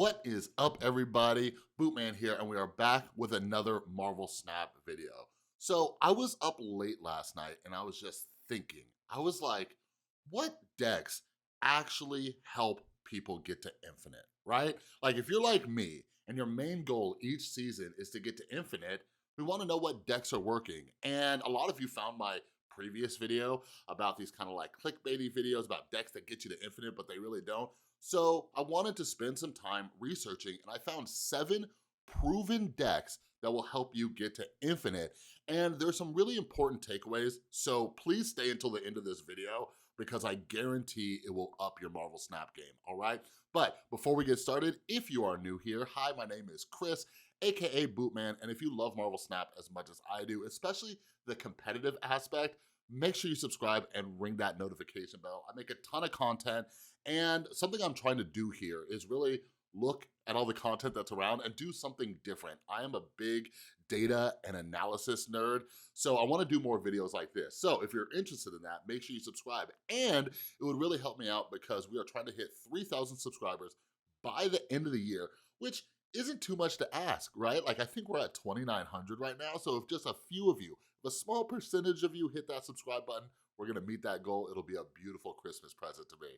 What is up, everybody? Bootman here, and we are back with another Marvel Snap video. So I was up late last night and I was just thinking, I was like, what decks actually help people get to Infinite, right? Like if you're like me and your main goal each season is to get to Infinite, we wanna know what decks are working. And a lot of you found my previous video about these kind of like clickbaity videos about decks that get you to Infinite, but they really don't. So I wanted to spend some time researching and I found 7 proven decks that will help you get to Infinite. And there's some really important takeaways, so please stay until the end of this video because I guarantee it will up your Marvel Snap game, all right? But before we get started, if you are new here, hi, my name is Chris, AKA Bootman, and if you love Marvel Snap as much as I do, especially the competitive aspect, make sure you subscribe and ring that notification bell. I make a ton of content, and something I'm trying to do here is really look at all the content that's around and do something different. I am a big data and analysis nerd, so I wanna do more videos like this. So if you're interested in that, make sure you subscribe. And it would really help me out because we are trying to hit 3,000 subscribers by the end of the year, which isn't too much to ask, right? Like I think we're at 2,900 right now, so if just a few of you, if a small percentage of you hit that subscribe button, we're gonna meet that goal. It'll be a beautiful Christmas present to me.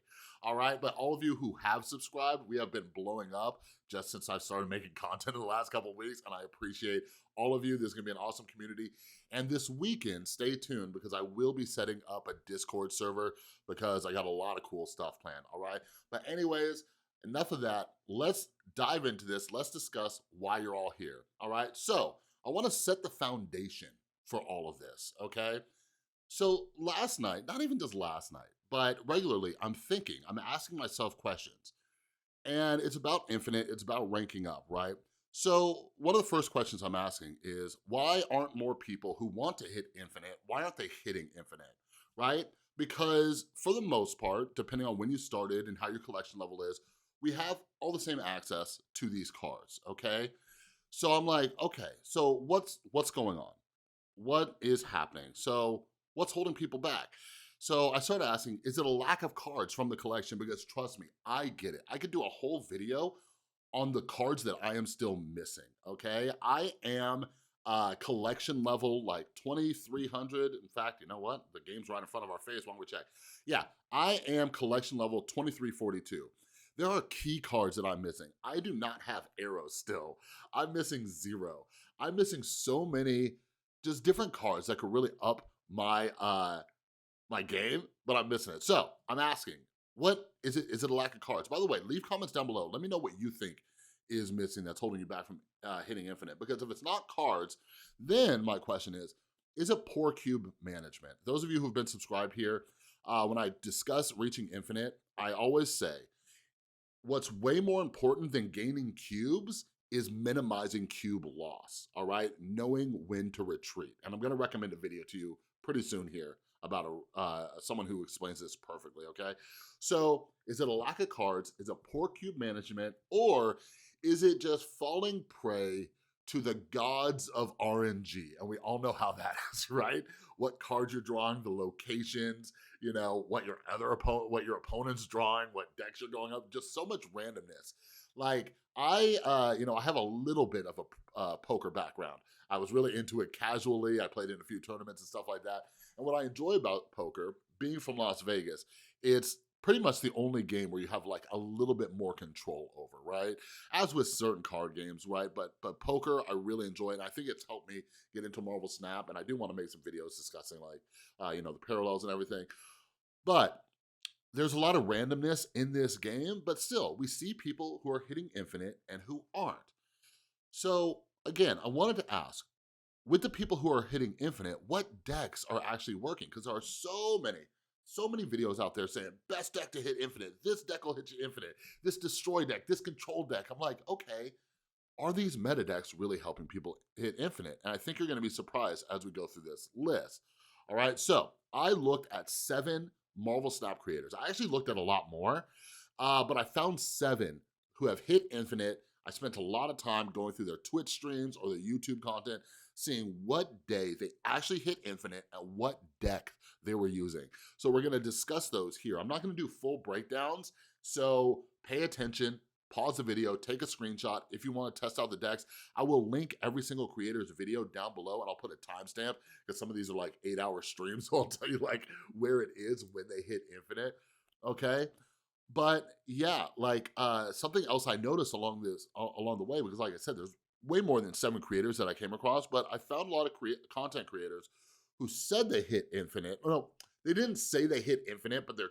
All right, but all of you who have subscribed, we have been blowing up just since I started making content in the last couple of weeks, and I appreciate all of you. This is gonna be an awesome community. And this weekend, stay tuned because I will be setting up a Discord server because I got a lot of cool stuff planned, all right? But anyways, enough of that. Let's dive into this. Let's discuss why you're all here, all right? So I wanna set the foundation for all of this, okay? So last night, not even just last night, but regularly, I'm asking myself questions. And it's about Infinite, it's about ranking up, right? So one of the first questions I'm asking is, why aren't more people who want to hit Infinite, why aren't they hitting Infinite, right? Because for the most part, depending on when you started and how your collection level is, we have all the same access to these cards, okay? So I'm like, okay, so what's going on? What is happening? So what's holding people back? So I started asking, is it a lack of cards from the collection? Because trust me, I get it. I could do a whole video on the cards that I am still missing, okay? I am collection level like 2,300. In fact, you know what? The game's right in front of our face. Why don't we check? Yeah, I am collection level 2,342. There are key cards that I'm missing. I do not have arrows still. I'm missing 0. I'm missing so many just different cards that could really up my my game, but I'm missing it. So I'm asking, what is it? Is it a lack of cards? By the way, leave comments down below. Let me know what you think is missing that's holding you back from hitting Infinite. Because if it's not cards, then my question is it poor cube management? Those of you who've been subscribed here, when I discuss reaching Infinite, I always say, what's way more important than gaining cubes is minimizing cube loss, all right? Knowing when to retreat. And I'm gonna recommend a video to you pretty soon here about someone who explains this perfectly, okay? So is it a lack of cards? Is it poor cube management? Or is it just falling prey to the gods of RNG? And we all know how that is, right? What cards you're drawing, the locations, you know, what your opponent's drawing, what decks you're going up, just so much randomness. Like I have a little bit of a poker background. I was really into it casually. I played in a few tournaments and stuff like that. And what I enjoy about poker, being from Las Vegas, it's pretty much the only game where you have like a little bit more control over, right? As with certain card games, right? But poker, I really enjoy it. And I think it's helped me get into Marvel Snap. And I do want to make some videos discussing like, the parallels and everything. But there's a lot of randomness in this game, but still, we see people who are hitting Infinite and who aren't. So again, I wanted to ask, with the people who are hitting Infinite, what decks are actually working? Because there are so many videos out there saying, best deck to hit Infinite, this deck will hit you Infinite, this destroy deck, this control deck. I'm like, okay, are these meta decks really helping people hit Infinite? And I think you're gonna be surprised as we go through this list. All right, so I looked at 7 Marvel Snap creators. I actually looked at a lot more, but I found 7 who have hit Infinite. I spent a lot of time going through their Twitch streams or their YouTube content, seeing what day they actually hit Infinite and what deck they were using. So we're gonna discuss those here. I'm not gonna do full breakdowns, so pay attention, pause the video, take a screenshot. If you want to test out the decks, I will link every single creator's video down below, and I'll put a timestamp because some of these are like 8-hour streams, so I'll tell you like where it is when they hit infinite, okay? But yeah, like something else I noticed along the way, because like I said, there's way more than 7 creators that I came across, but I found a lot of content creators who said they hit infinite. No, they didn't say they hit infinite, but they're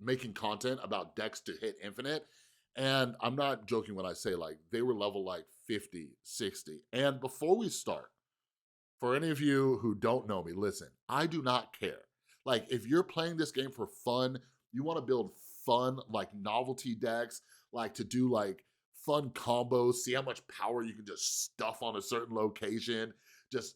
making content about decks to hit infinite. And I'm not joking when I say like they were level like 50, 60. And before we start, for any of you who don't know me, listen, I do not care. Like if you're playing this game for fun, you wanna build fun, like novelty decks, like to do like fun combos, see how much power you can just stuff on a certain location, just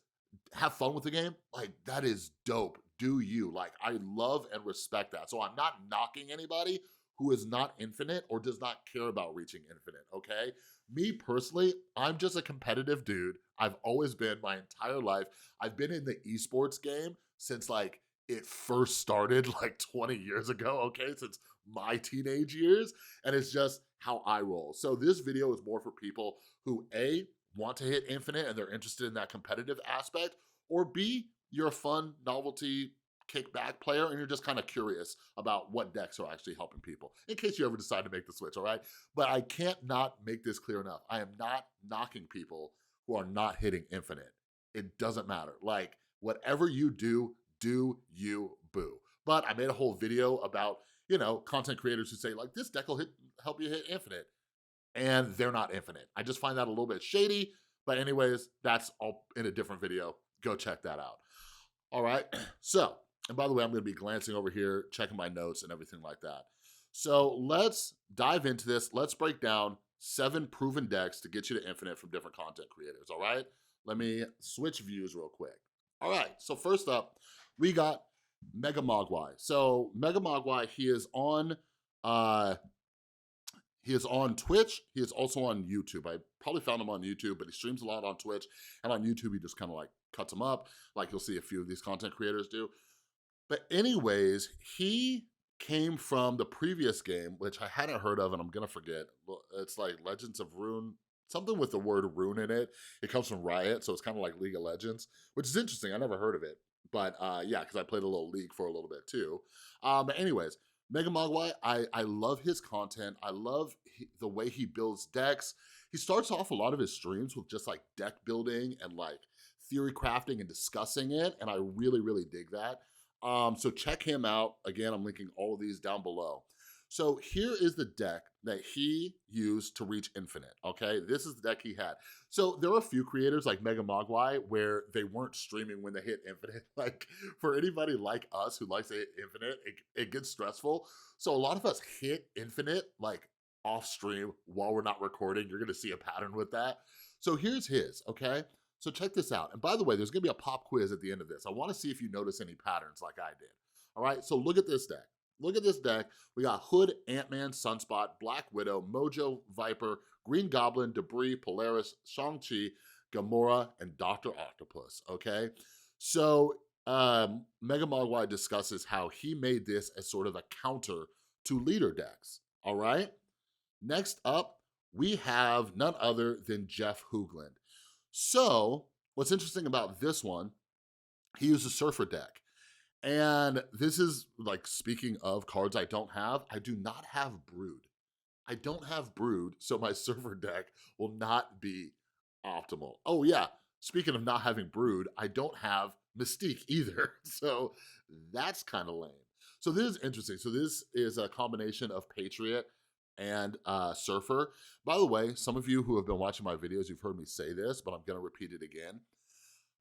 have fun with the game, like that is dope. Do you? Like I love and respect that. So I'm not knocking anybody who is not infinite or does not care about reaching infinite, okay? Me personally, I'm just a competitive dude. I've always been my entire life. I've been in the esports game since like it first started like 20 years ago, okay? Since my teenage years, and it's just how I roll. So this video is more for people who A, want to hit infinite and they're interested in that competitive aspect, or B, you're a fun novelty kickback player and you're just kind of curious about what decks are actually helping people, in case you ever decide to make the switch, all right? But I can't not make this clear enough. I am not knocking people who are not hitting infinite. It doesn't matter. Like, whatever you do you, boo. But I made a whole video about, you know, content creators who say like, this deck will help you hit infinite, and they're not infinite. I just find that a little bit shady, but anyways, that's all in a different video. Go check that out. All right, so, and by the way, I'm gonna be glancing over here, checking my notes and everything like that. So let's dive into this. Let's break down 7 proven decks to get you to infinite from different content creators, all right? Let me switch views real quick. All right, so first up, we got Mega Mogwai. So Mega Mogwai, he is on Twitch. He is also on YouTube. I probably found him on YouTube, but he streams a lot on Twitch. And on YouTube, he just kind of like cuts them up, like you'll see a few of these content creators do. But anyways, he came from the previous game, which I hadn't heard of, and I'm gonna forget. It's like Legends of Rune, something with the word rune in it. It comes from Riot, so it's kind of like League of Legends, which is interesting. I never heard of it. But yeah, because I played a little League for a little bit too. But anyways, Mega Mogwai, I love his content. I love the way he builds decks. He starts off a lot of his streams with just like deck building and like theory crafting and discussing it, and I really, really dig that. So check him out. Again, I'm linking all of these down below. So here is the deck that he used to reach infinite, okay? This is the deck he had. So there are a few creators like Mega Mogwai where they weren't streaming when they hit infinite. Like for anybody like us who likes to hit infinite, it gets stressful. So a lot of us hit infinite like off stream while we're not recording. You're gonna see a pattern with that. So here's his, okay? So check this out. And by the way, there's gonna be a pop quiz at the end of this. I wanna see if you notice any patterns like I did. All right, so look at this deck. Look at this deck. We got Hood, Ant-Man, Sunspot, Black Widow, Mojo, Viper, Green Goblin, Debris, Polaris, Shang-Chi, Gamora, and Dr. Octopus, okay? So Mega Mogwai discusses how he made this as sort of a counter to leader decks, all right? Next up, we have none other than Jeff Hoogland. So what's interesting about this one, he used a Surfer deck. And this is like, speaking of cards I don't have, I do not have Brood. I don't have Brood, so my Surfer deck will not be optimal. Oh yeah, speaking of not having Brood, I don't have Mystique either. So that's kind of lame. So this is interesting. So this is a combination of Patriot and Surfer. By the way, some of you who have been watching my videos, you've heard me say this, but I'm gonna repeat it again.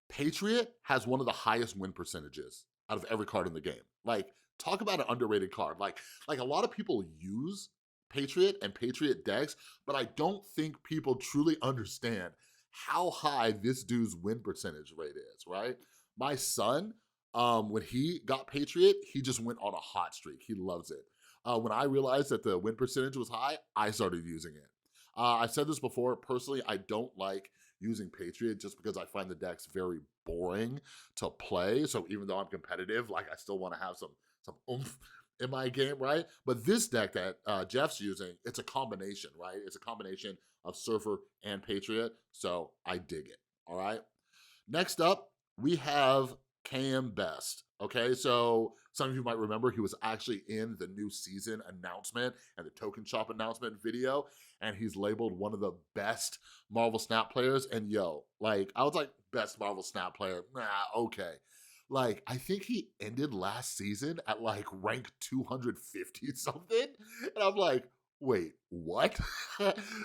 Patriot has one of the highest win percentages out of every card in the game. Like, talk about an underrated card. Like a lot of people use Patriot and Patriot decks, but I don't think people truly understand how high this dude's win percentage rate is, right? My son, when he got Patriot, he just went on a hot streak. He loves it. When I realized that the win percentage was high, I started using it. I've said this before, personally, I don't like using Patriot just because I find the decks very boring to play. So even though I'm competitive, like I still want to have some oomph in my game, right? But this deck that Jeff's using, it's a combination, right? It's a combination of Surfer and Patriot, so I dig it, all right? Next up, we have KMbest. Okay, so some of you might remember he was actually in the new season announcement and the token shop announcement video, and he's labeled one of the best Marvel Snap players. And yo, like, I was like, best Marvel Snap player, nah, okay. Like, I think he ended last season at like rank 250 something. And I'm like, wait, what?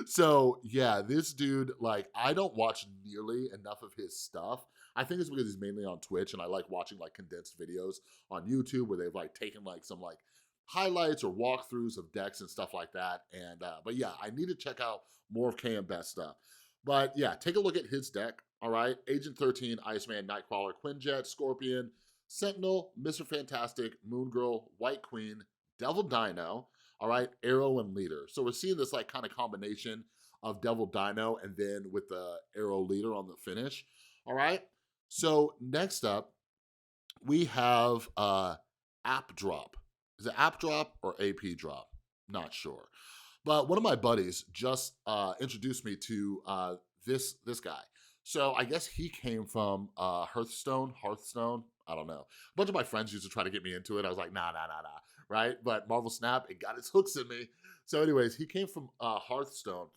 So yeah, this dude, like, I don't watch nearly enough of his stuff. I think it's because he's mainly on Twitch, and I like watching like condensed videos on YouTube where they've like taken like some like highlights or walkthroughs of decks and stuff like that. And but yeah, I need to check out more of KMbest stuff. But yeah, take a look at his deck. All right, Agent 13, Iceman, Nightcrawler, Quinjet, Scorpion, Sentinel, Mr. Fantastic, Moon Girl, White Queen, Devil Dino, all right, Arrow and Leader. So we're seeing this like kind of combination of Devil Dino and then with the Arrow Leader on the finish, all right? So next up, we have apDrop. Is it apDrop or apDrop? Not sure. But one of my buddies just introduced me to this guy. So I guess he came from Hearthstone, I don't know. A bunch of my friends used to try to get me into it. I was like, nah, right? But Marvel Snap, it got its hooks in me. So anyways, he came from Hearthstone.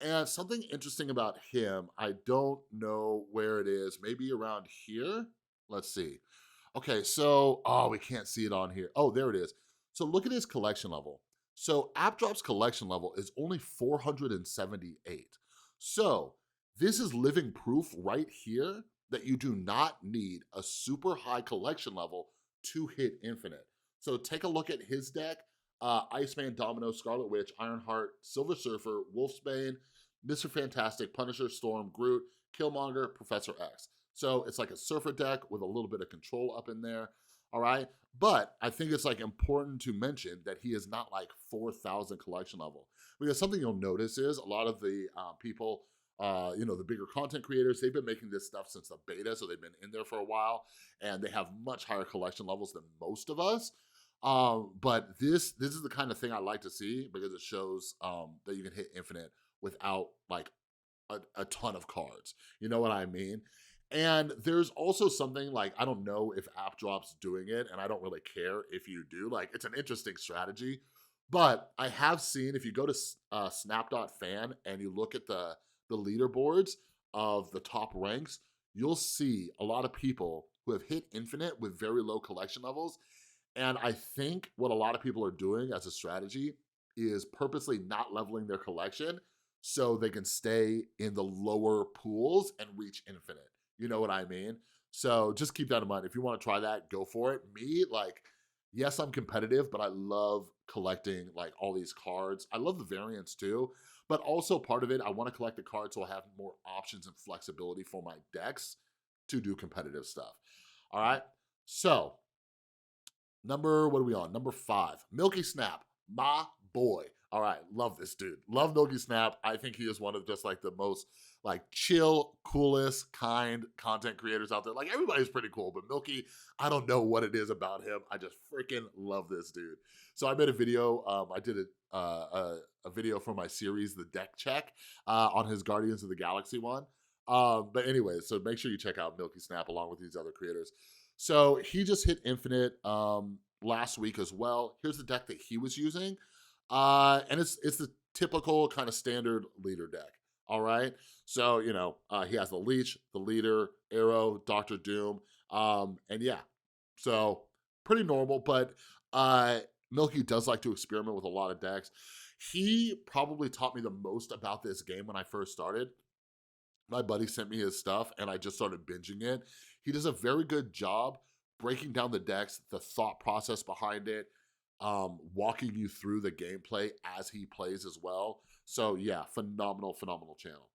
And something interesting about him, I don't know where it is, maybe around here? Let's see. Okay, so, oh, we can't see it on here. Oh, there it is. So look at his collection level. So apDrop's collection level is only 478. So this is living proof right here that you do not need a super high collection level to hit infinite. So take a look at his deck. Iceman, Domino, Scarlet Witch, Ironheart, Silver Surfer, Wolfsbane, Mr. Fantastic, Punisher, Storm, Groot, Killmonger, Professor X. So it's like a Surfer deck with a little bit of control up in there, all right? But I think it's like important to mention that he is not like 4,000 collection level. Because something you'll notice is a lot of the people, you know, the bigger content creators, they've been making this stuff since the beta, so they've been in there for a while, and they have much higher collection levels than most of us. But this is the kind of thing I like to see because it shows that you can hit infinite without like a ton of cards. You know what I mean? And there's also something like, I don't know if apDrop's doing it, and I don't really care if you do. Like, it's an interesting strategy. But I have seen, if you go to snap.fan and you look at the leaderboards of the top ranks, you'll see a lot of people who have hit infinite with very low collection levels. And I think what a lot of people are doing as a strategy is purposely not leveling their collection so they can stay in the lower pools and reach infinite. You know what I mean? So just keep that in mind. If you want to try that, go for it. Me, like, yes, I'm competitive, but I love collecting like all these cards. I love the variants too, but also part of it, I want to collect the cards so I have more options and flexibility for my decks to do competitive stuff. All right, so what are we on? Number 5, Milky Snap, my boy. All right, love this dude. Love Milky Snap. I think he is one of just like the most like chill, coolest, kind content creators out there. Like everybody's pretty cool, but Milky, I don't know what it is about him. I just freaking love this dude. So I made a video. I did a video for my series, The Deck Check, on his Guardians of the Galaxy one. But anyway, so make sure you check out Milky Snap along with these other creators. So he just hit infinite last week as well. Here's the deck that he was using. And it's the typical kind of standard leader deck, all right? So, you know, he has the Leech, the Leader, Arrow, Dr. Doom, and yeah, so pretty normal, but Milky does like to experiment with a lot of decks. He probably taught me the most about this game when I first started. My buddy sent me his stuff, and I just started binging it. He does a very good job breaking down the decks, the thought process behind it, walking you through the gameplay as he plays as well. So yeah, phenomenal channel.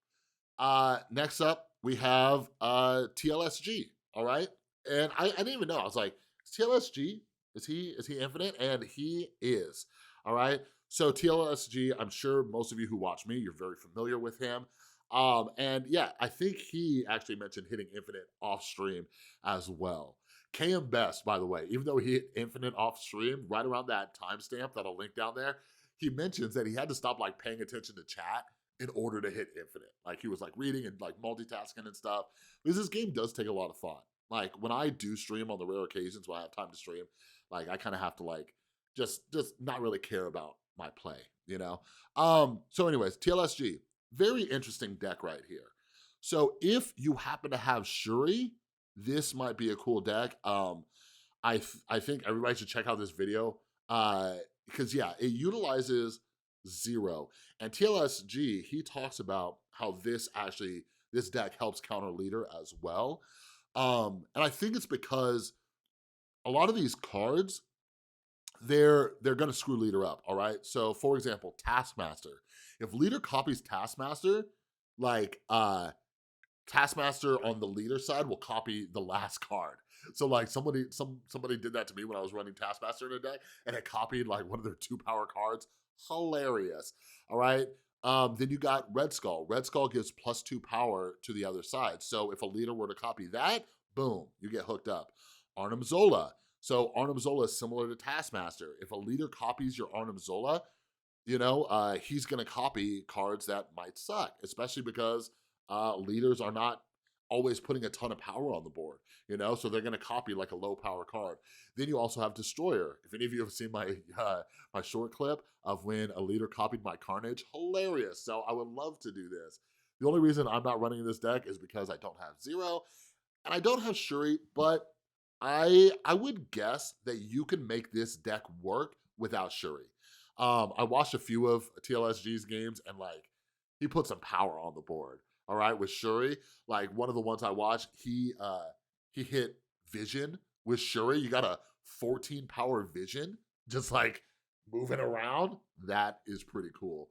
Next up, we have TLSG, all right? And I didn't even know. I was like, TLSG, is he infinite? And he is, all right? So TLSG, I'm sure most of you who watch me, you're very familiar with him. And yeah, I think he actually mentioned hitting infinite off stream as well. KMbest, by the way, even though he hit infinite off stream, right around that timestamp that I'll link down there, he mentions that he had to stop like paying attention to chat in order to hit infinite. Like he was like reading and like multitasking and stuff. Because this game does take a lot of fun. Like when I do stream on the rare occasions when I have time to stream, like I kind of have to like just not really care about my play, you know? So anyways, TLSG, very interesting deck right here. So if you happen to have Shuri, this might be a cool deck. I think everybody should check out this video because yeah, it utilizes Zero. And TLSG, he talks about how this deck helps counter leader as well. And I think it's because a lot of these cards, they're gonna screw leader up, all right? So for example, Taskmaster. If leader copies Taskmaster, like Taskmaster on the leader side will copy the last card. So like somebody did that to me when I was running Taskmaster in a deck, and it copied like one of their 2 power cards. Hilarious. All right. Then you got Red Skull. Red Skull gives +2 power to the other side. So if a leader were to copy that, boom, you get hooked up. Arnim Zola. So Arnim Zola is similar to Taskmaster. If a leader copies your Arnim Zola, you know, he's gonna copy cards that might suck, especially because leaders are not always putting a ton of power on the board, you know, so they're gonna copy like a low power card. Then you also have Destroyer. If any of you have seen my my short clip of when a leader copied my Carnage, hilarious. So I would love to do this. The only reason I'm not running this deck is because I don't have Zero and I don't have Shuri, but I would guess that you can make this deck work without Shuri. I watched a few of TLSG's games and like he put some power on the board. All right, with Shuri, like one of the ones I watched, he hit Vision with Shuri. You got a 14 power Vision, just like moving around. That is pretty cool.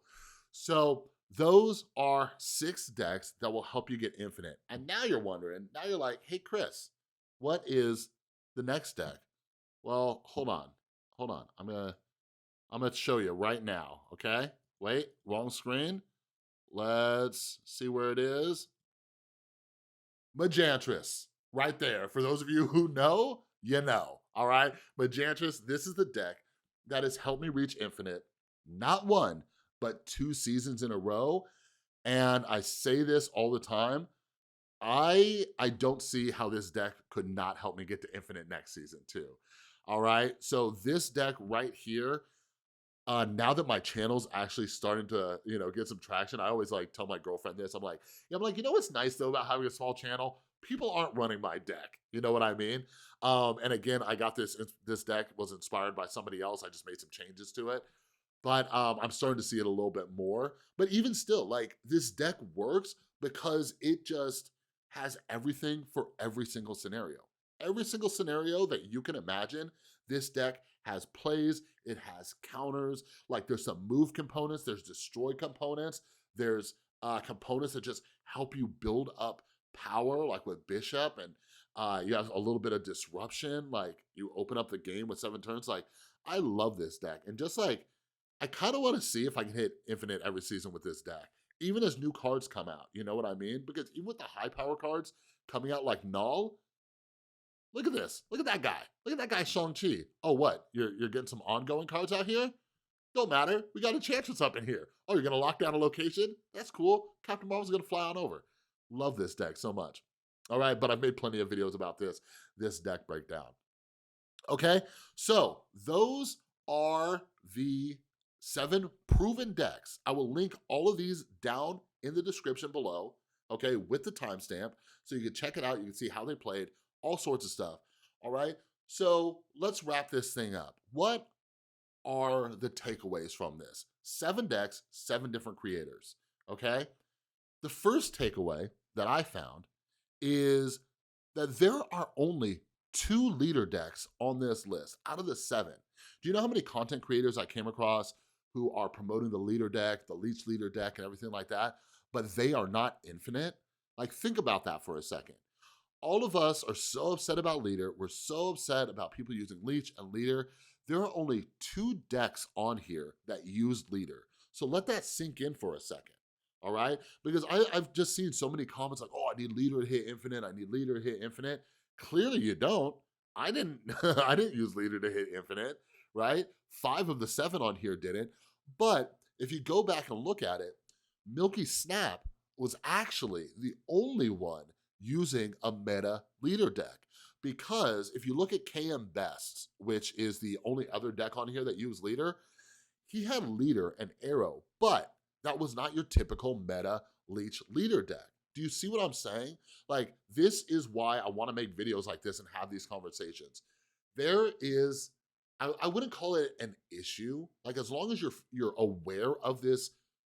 So those are 6 decks that will help you get infinite. And now you're wondering, now you're like, hey Chris, what is the next deck? Well, hold on. I'm gonna show you right now, okay? Wait, wrong screen. Let's see where it is. Magantress, right there. For those of you who know, you know, all right? Magantress, this is the deck that has helped me reach infinite, not 1, but 2 seasons in a row. And I say this all the time, I don't see how this deck could not help me get to infinite next season too, all right? So this deck right here, now that my channel's actually starting to, you know, get some traction, I always like tell my girlfriend this. I'm like, you know what's nice though about having a small channel? People aren't running my deck. You know what I mean? And again, I got this deck was inspired by somebody else. I just made some changes to it. But I'm starting to see it a little bit more. But even still, like this deck works because it just has everything for every single scenario. Every single scenario that you can imagine, this deck has plays, it has counters, like there's some move components, there's destroy components, there's components that just help you build up power, like with Bishop, and you have a little bit of disruption, like you open up the game with 7 turns. Like, I love this deck, and just like, I kind of want to see if I can hit infinite every season with this deck, even as new cards come out, you know what I mean? Because even with the high power cards coming out like Null, look at this. Look at that guy. Look at that guy, Shang-Chi. Oh, what? You're getting some ongoing cards out here? Don't matter. We got Enchantress up in here. Oh, you're going to lock down a location? That's cool. Captain Marvel's going to fly on over. Love this deck so much. All right, but I've made plenty of videos about this deck breakdown. Okay, so those are the 7 proven decks. I will link all of these down in the description below, okay, with the timestamp, so you can check it out. You can see how they played, all sorts of stuff, all right? So let's wrap this thing up. What are the takeaways from this? 7 decks, 7 different creators, okay? The first takeaway that I found is that there are only 2 leader decks on this list out of the 7. Do you know how many content creators I came across who are promoting the leader deck, the Leech leader deck, and everything like that, but they are not infinite? Like, think about that for a second. All of us are so upset about leader. We're so upset about people using Leech and leader. There are only 2 decks on here that use leader. So let that sink in for a second, all right? Because I've just seen so many comments like, oh, I need leader to hit infinite. I need leader to hit infinite. Clearly you don't, I didn't I didn't use leader to hit infinite, right? 5 of the 7 on here didn't. But if you go back and look at it, Milky Snap was actually the only one using a meta leader deck. Because if you look at KMbest, which is the only other deck on here that used leader, he had leader and arrow, but that was not your typical meta Leech leader deck. Do you see what I'm saying? Like, this is why I wanna make videos like this and have these conversations. There is, I wouldn't call it an issue. Like, as long as you're aware of this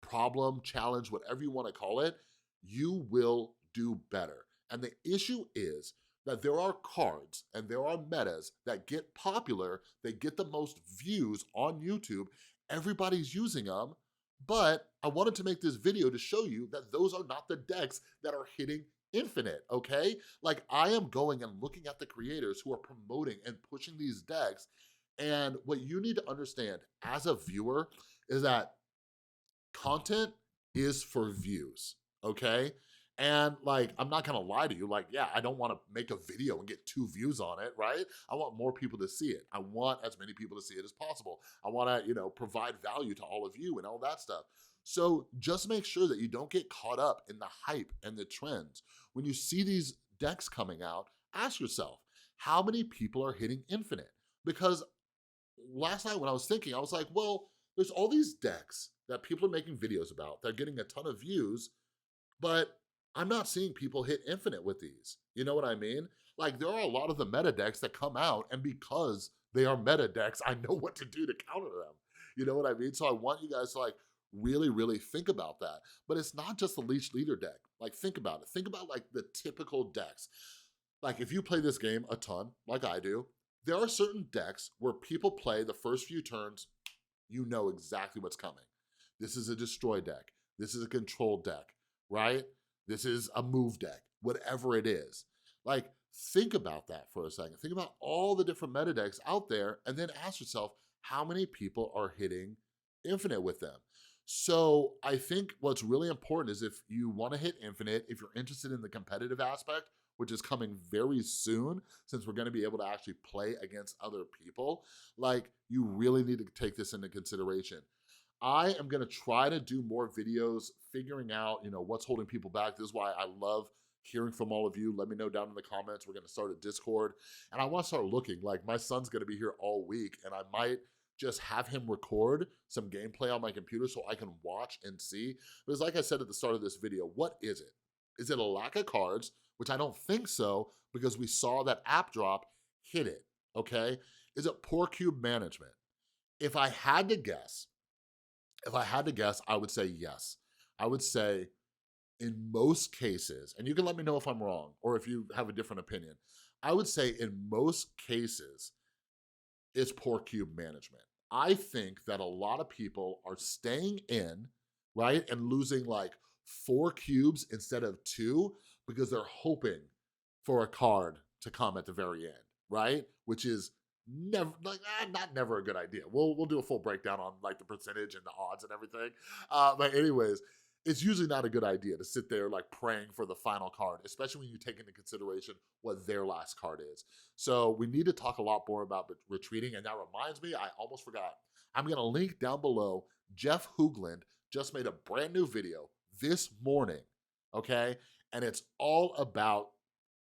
problem, challenge, whatever you wanna call it, you will do better. And the issue is that there are cards and there are metas that get popular, they get the most views on YouTube, everybody's using them, but I wanted to make this video to show you that those are not the decks that are hitting infinite, okay? Like, I am going and looking at the creators who are promoting and pushing these decks, and what you need to understand as a viewer is that content is for views, okay? And like, I'm not gonna lie to you, like, yeah, I don't wanna make a video and get 2 views on it, right? I want more people to see it. I want as many people to see it as possible. I wanna, provide value to all of you and all that stuff. So just make sure that you don't get caught up in the hype and the trends. When you see these decks coming out, ask yourself, how many people are hitting infinite? Because last night when I was thinking, I was like, well, there's all these decks that people are making videos about. They're getting a ton of views, but I'm not seeing people hit infinite with these. You know what I mean? Like, there are a lot of the meta decks that come out, and because they are meta decks, I know what to do to counter them. You know what I mean? So I want you guys to like really, really think about that. But it's not just the Leech Leader deck. Like, think about it. Think about like the typical decks. Like, if you play this game a ton, like I do, there are certain decks where people play the first few turns, you know exactly what's coming. This is a destroy deck. This is a control deck, right? This is a move deck, whatever it is. Like, think about that for a second. Think about all the different meta decks out there and then ask yourself, how many people are hitting infinite with them? So I think what's really important is if you wanna hit infinite, if you're interested in the competitive aspect, which is coming very soon, since we're gonna be able to actually play against other people, like, you really need to take this into consideration. I am gonna try to do more videos figuring out, what's holding people back. This is why I love hearing from all of you. Let me know down in the comments. We're gonna start a Discord. And I wanna start looking, like my son's gonna be here all week and I might just have him record some gameplay on my computer so I can watch and see. Because like I said at the start of this video, what is it? Is it a lack of cards? Which I don't think so, because we saw that apDrop hit it, okay? Is it poor cube management? If I had to guess, I would say yes. I would say in most cases, and you can let me know if I'm wrong or if you have a different opinion, I would say in most cases, it's poor cube management. I think that a lot of people are staying in, right, and losing like 4 cubes instead of 2 because they're hoping for a card to come at the very end, right? Which is never, like, not never a good idea. We'll do a full breakdown on like the percentage and the odds and everything. But anyways, it's usually not a good idea to sit there like praying for the final card, especially when you take into consideration what their last card is. So we need to talk a lot more about retreating. And that reminds me, I almost forgot. I'm gonna link down below, Jeff Hoogland just made a brand new video this morning, okay? And it's all about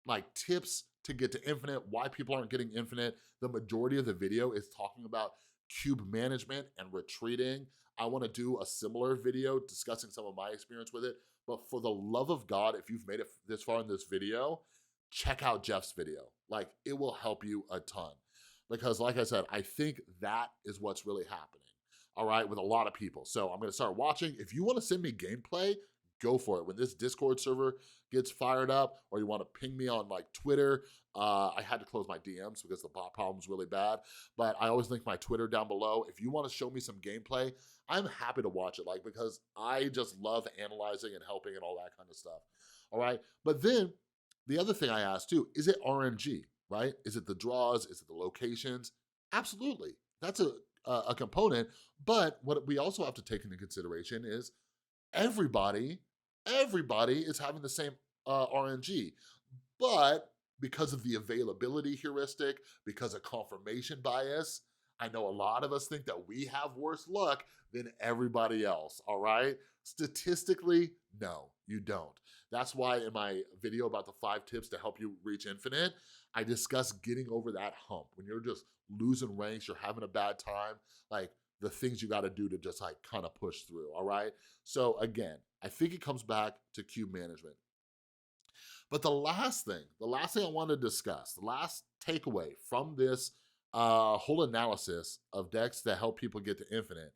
like tips to get to infinite, why people aren't getting infinite. The majority of the video is talking about cube management and retreating. I wanna do a similar video discussing some of my experience with it, but for the love of God, if you've made it this far in this video, check out Jeff's video. Like, it will help you a ton. Because like I said, I think that is what's really happening, all right, with a lot of people. So I'm gonna start watching. If you wanna send me gameplay, go for it. When this Discord server gets fired up, or you wanna ping me on like Twitter, I had to close my DMs because the bot problem's really bad, but I always link my Twitter down below. If you wanna show me some gameplay, I'm happy to watch it, like, because I just love analyzing and helping and all that kind of stuff, all right? But then, the other thing I asked too, is it RNG, right? Is it the draws, is it the locations? Absolutely, that's a component, but what we also have to take into consideration is everybody is having the same RNG, but because of the availability heuristic, because of confirmation bias, I know a lot of us think that we have worse luck than everybody else, all right? Statistically, no, you don't. That's why in my video about the 5 tips to help you reach infinite, I discuss getting over that hump. When you're just losing ranks, you're having a bad time, like the things you gotta do to just like kind of push through, all right? So again, I think it comes back to cube management. But the last thing I want to discuss, the last takeaway from this whole analysis of decks that help people get to infinite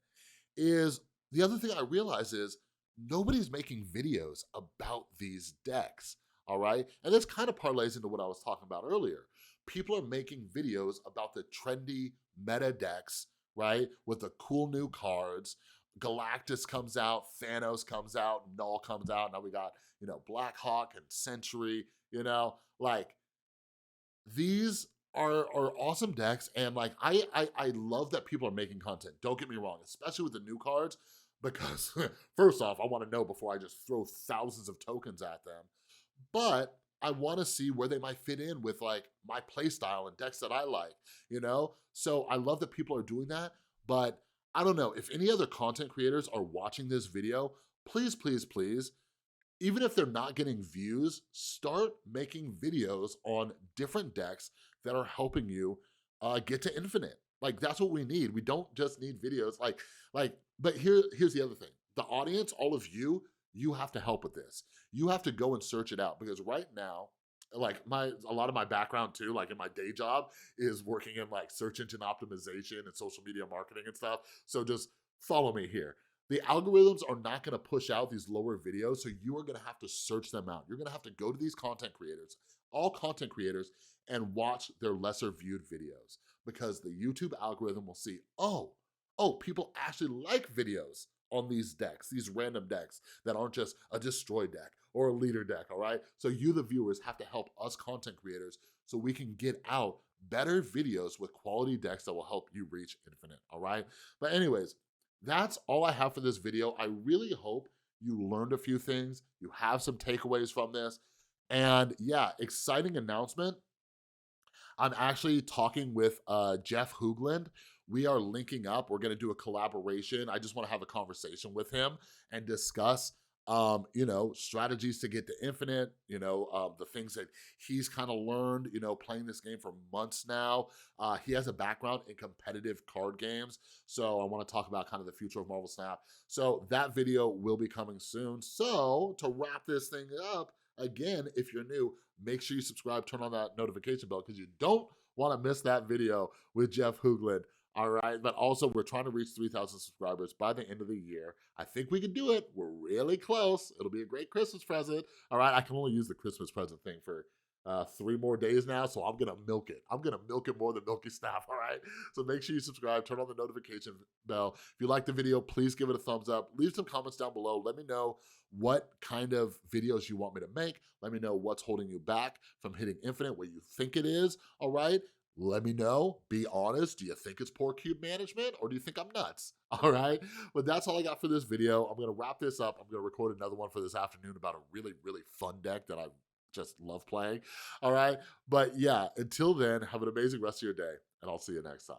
is the other thing I realize is nobody's making videos about these decks, all right? And this kind of parlays into what I was talking about earlier. People are making videos about the trendy meta decks, right? With the cool new cards. Galactus comes out, Thanos comes out, Null comes out. Now we got, Black Hawk and Century, like these are awesome decks. And like, I love that people are making content. Don't get me wrong, especially with the new cards, because first off, I wanna know before I just throw thousands of tokens at them. But I wanna see where they might fit in with like my play style and decks that I like, So I love that people are doing that, but I don't know, if any other content creators are watching this video, please, please, please, even if they're not getting views, start making videos on different decks that are helping you get to infinite. Like that's what we need. We don't just need videos but here's the other thing. The audience, all of you have to help with this. You have to go and search it out because right now, like a lot of my background too, like in my day job is working in like search engine optimization and social media marketing and stuff. So just follow me here. The algorithms are not gonna push out these lower videos, so you are gonna have to search them out. You're gonna have to go to these content creators, all content creators, and watch their lesser viewed videos because the YouTube algorithm will see, oh, people actually like videos on these decks, these random decks that aren't just a destroy deck or a leader deck, all right? So you, the viewers, have to help us content creators so we can get out better videos with quality decks that will help you reach infinite, all right? But anyways, that's all I have for this video. I really hope you learned a few things, you have some takeaways from this, and yeah, exciting announcement. I'm actually talking with Jeff Hoogland. We are linking up. We're gonna do a collaboration. I just wanna have a conversation with him and discuss strategies to get to infinite, the things that he's kind of learned, playing this game for months now. He has a background in competitive card games. So I wanna talk about kind of the future of Marvel Snap. So that video will be coming soon. So to wrap this thing up, again, if you're new, make sure you subscribe, turn on that notification bell because you don't wanna miss that video with Jeff Hoogland. All right, but also we're trying to reach 3,000 subscribers by the end of the year. I think we can do it. We're really close. It'll be a great Christmas present. All right, I can only use the Christmas present thing for 3 more days now, so I'm gonna milk it. I'm gonna milk it more than Milky Snap, all right? So make sure you subscribe, turn on the notification bell. If you like the video, please give it a thumbs up. Leave some comments down below. Let me know what kind of videos you want me to make. Let me know what's holding you back from hitting infinite, what you think it is, all right? Let me know, be honest. Do you think it's poor cube management or do you think I'm nuts? All right, but that's all I got for this video. I'm gonna wrap this up. I'm gonna record another one for this afternoon about a really, really fun deck that I just love playing. All right, but yeah, until then, have an amazing rest of your day and I'll see you next time.